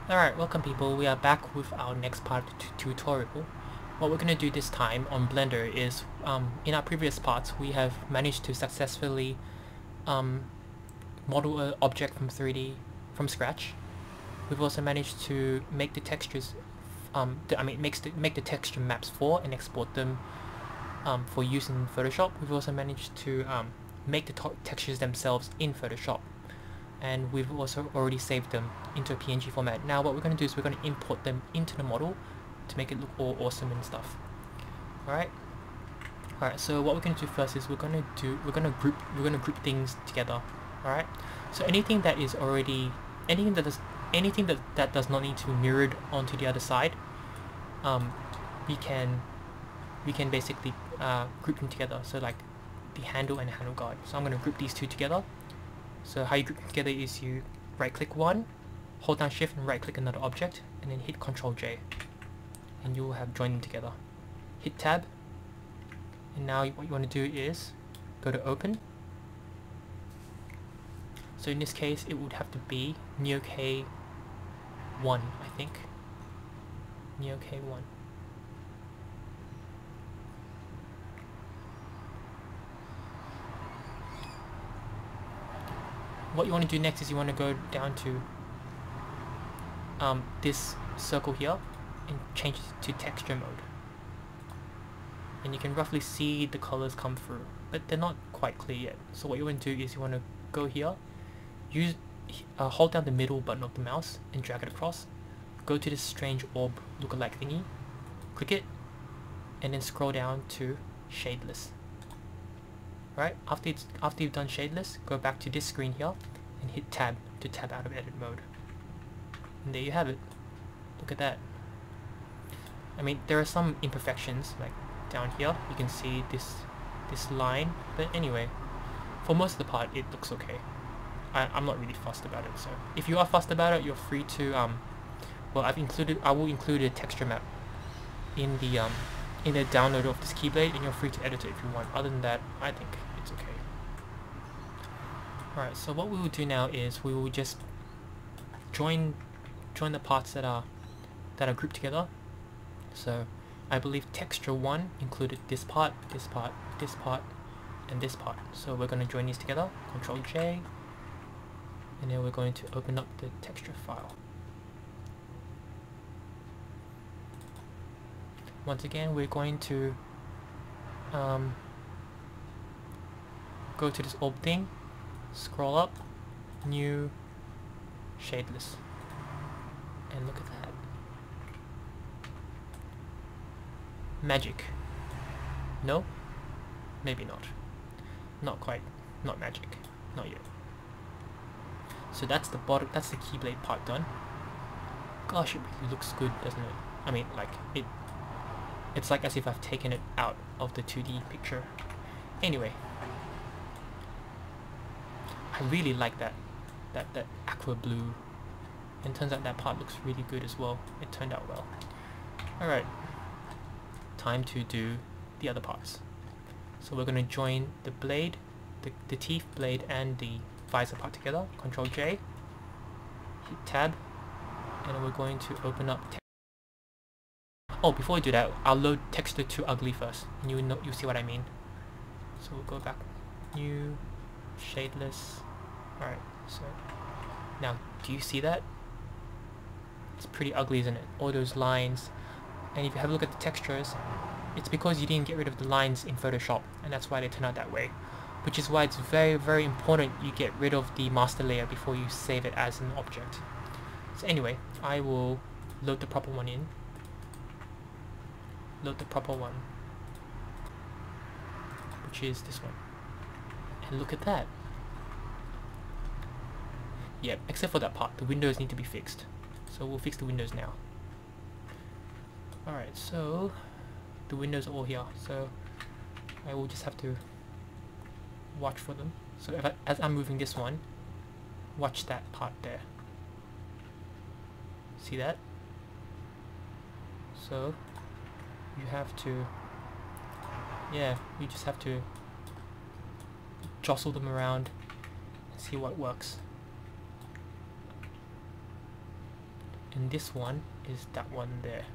Alright, welcome people. We are back with our next part tutorial. What we're going to do this time on Blender is, in our previous parts, we have managed to successfully model an object from 3D from scratch. We've also managed to make the textures, make the texture maps for and export them for use in Photoshop. We've also managed to make the textures themselves in Photoshop. And we've also already saved them into a PNG format. Now what we're going to do is we're going to import them into the model to make it look all awesome and stuff. Alright, so what we're going to do first is we're going to group things together. Alright, so anything that is already anything that does not need to be mirrored onto the other side, we can basically group them together. So like the handle and handle guard. So I'm going to group these two together. So how you group them together is you right click one, hold down shift and right click another object, and then hit Ctrl J, and you will have joined them together. Hit tab, and now what you want to do is go to open. So in this case it would have to be NeoK1, I think. NeoK1. What you want to do next is you want to go down to this circle here and change it to texture mode. And you can roughly see the colors come through, but they're not quite clear yet. So what you want to do is you want to go here, hold down the middle button of the mouse and drag it across. Go to this strange orb lookalike thingy, click it, and then scroll down to shadeless. Right, after you've done shadeless, go back to this screen here and hit tab to tab out of edit mode. And there you have it. Look at that. I mean, there are some imperfections, like down here, you can see this line, but anyway, for most of the part it looks okay. I'm not really fussed about it, so if you are fussed about it, you're free to well, I will include a texture map in the download of this keyblade, and you're free to edit it if you want. Other than that, I think it's okay. Alright, so what we will do now is we will just join the parts that are grouped together. So I believe texture 1 included this part, this part, this part, and this part. So we're going to join these together, Ctrl J, and then we're going to open up the texture file. Once again, we're going to go to this orb thing, scroll up, new, shadeless, and look at that. Magic. No? Maybe not. Not quite. Not magic. Not yet. So that's the bottom, that's the keyblade part done. Gosh, it really looks good, doesn't it? I mean, like, it's like as if I've taken it out of the 2D picture. Anyway, I really like that aqua blue, and turns out that part looks really good as well. It turned out well. Alright, time to do the other parts. So we're going to join the blade, the teeth, blade, and the visor part together. Ctrl J, hit tab, and we're going to open up. Oh, before we do that, I'll load texture to ugly first, and you see what I mean. So we'll go back, new, shadeless. Alright, so now do you see that? It's pretty ugly, isn't it? All those lines. And if you have a look at the textures, it's because you didn't get rid of the lines in Photoshop, and that's why they turn out that way. Which is why it's very, very important you get rid of the master layer before you save it as an object. So anyway, I will load the proper one in. Load the proper one, which is this one. And look at that. Yep, except for that part, the windows need to be fixed. So we'll fix the windows now. Alright, so the windows are all here, so I will just have to watch for them. So as I'm moving this one, watch that part there. See that? So you have to, yeah, you just have to jostle them around and see what works. and this one is that one there.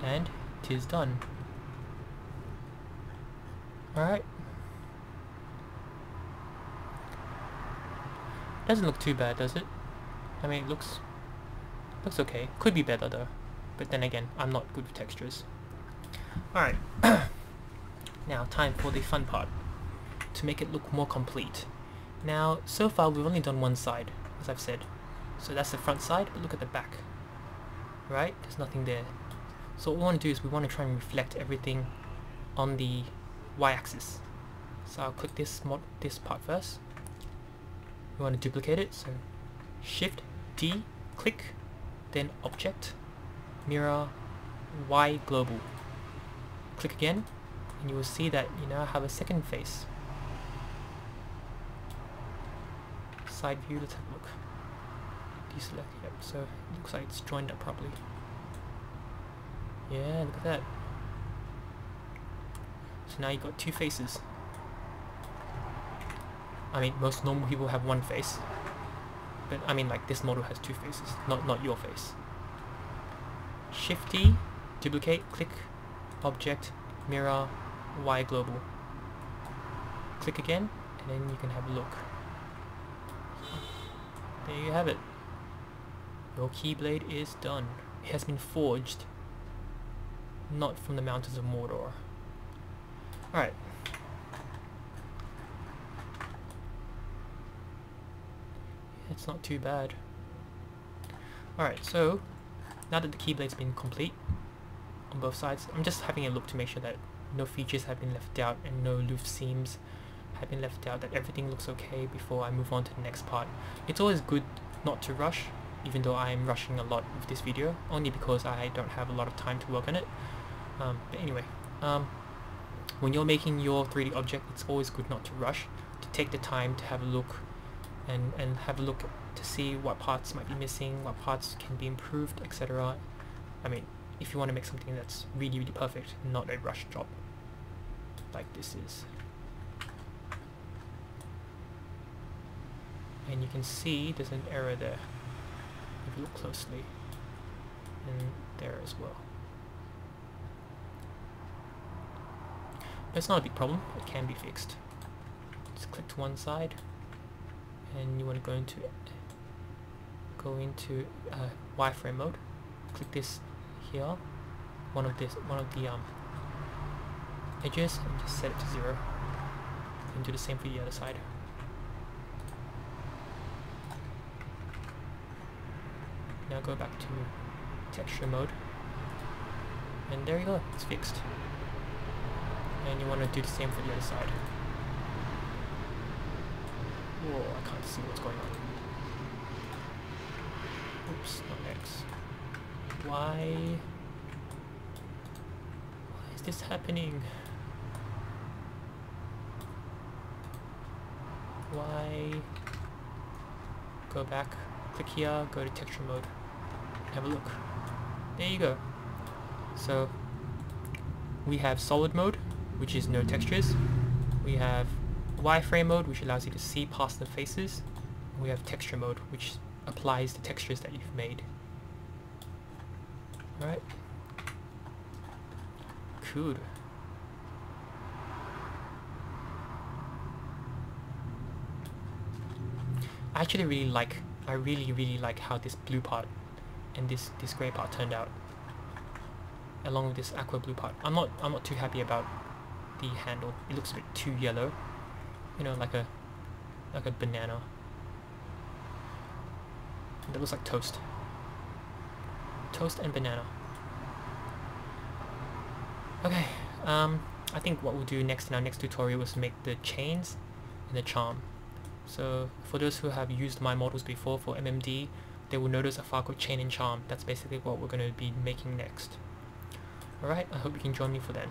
And 'tis done. Alright. Doesn't look too bad, does it? I mean, it looks okay. Could be better though. But then again, I'm not good with textures. Alright. Now, time for the fun part. To make it look more complete. Now, so far we've only done one side, as I've said. So that's the front side, but look at the back. Right? There's nothing there. So what we want to do is we want to try and reflect everything on the y-axis. So I'll click this part first. We want to duplicate it, so Shift D, click, then Object, Mirror, Y Global. Click again, and you will see that you now have a second face. Side view, let's have a look. Deselect, yep, so it looks like it's joined up properly. Yeah, look at that. So now you've got two faces. I mean, most normal people have one face. But I mean, like, this model has two faces, not your face. Shift D, duplicate, click, Object, Mirror, Y Global. Click again, and then you can have a look. There you have it. Your keyblade is done. It has been forged. Not from the mountains of Mordor. Alright. It's not too bad. Alright, so now that the keyblade's been complete on both sides, I'm just having a look to make sure that no features have been left out and no loose seams have been left out, that everything looks okay before I move on to the next part. It's always good not to rush, even though I'm rushing a lot with this video, only because I don't have a lot of time to work on it. But anyway, when you're making your 3D object, it's always good not to rush, to take the time to have a look and have a look to see what parts might be missing, what parts can be improved, etc. I mean, if you want to make something that's really, really perfect, not a rush job like this is. And you can see there's an error there if you look closely, and there as well. But it's not a big problem, it can be fixed. Just click to one side, and you want to go into wireframe mode. Click this here, one of the edges, and just set it to 0. And do the same for the other side. Now go back to texture mode, and there you go, it's fixed. And you want to do the same for the other side. Whoa, I can't see what's going on. Oops, not X. Why is this happening? Why? Go back, click here, go to texture mode, have a look. There you go. So we have solid mode, which is no textures. We have wireframe mode, which allows you to see past the faces. We have texture mode, which applies the textures that you've made. Alright. Cool. I actually really like, really like how this blue part and this grey part turned out, along with this aqua blue part. I'm not too happy about the handle. It looks a bit too yellow, you know, like a banana. That looks like toast. toast and banana. Okay, I think what we'll do next in our next tutorial is make the chains and the charm. So for those who have used my models before for MMD, they will notice a file called chain and charm. That's basically what we're going to be making next. Alright, I hope you can join me for that.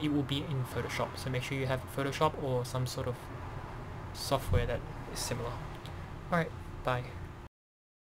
It will be in Photoshop, so make sure you have Photoshop or some sort of software that is similar. Alright, bye.